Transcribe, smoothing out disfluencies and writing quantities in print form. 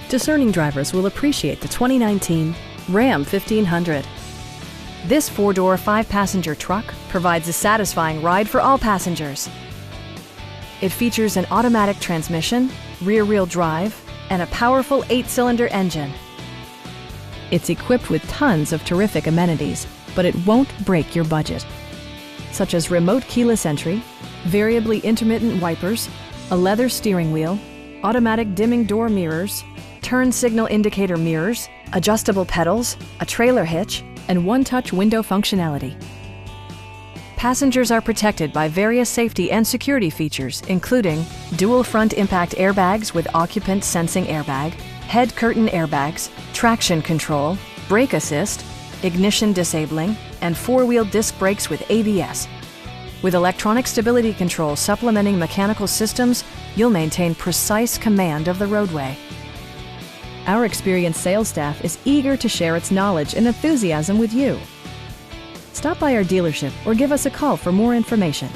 Discerning drivers will appreciate the 2019 Ram 1500. This four-door, five-passenger truck provides a satisfying ride for all passengers. It features an automatic transmission, rear-wheel drive, and a powerful 8-cylinder engine. It's equipped with tons of terrific amenities, but it won't break your budget, such as remote keyless entry, variably intermittent wipers, a leather steering wheel, automatic dimming door mirrors, turn signal indicator mirrors, adjustable pedals, a trailer hitch, and one-touch window functionality. Passengers are protected by various safety and security features, including dual front impact airbags with occupant sensing airbag, head curtain airbags, traction control, brake assist, ignition disabling, and four-wheel disc brakes with ABS. With electronic stability control supplementing mechanical systems, you'll maintain precise command of the roadway. Our experienced sales staff is eager to share its knowledge and enthusiasm with you. Stop by our dealership or give us a call for more information.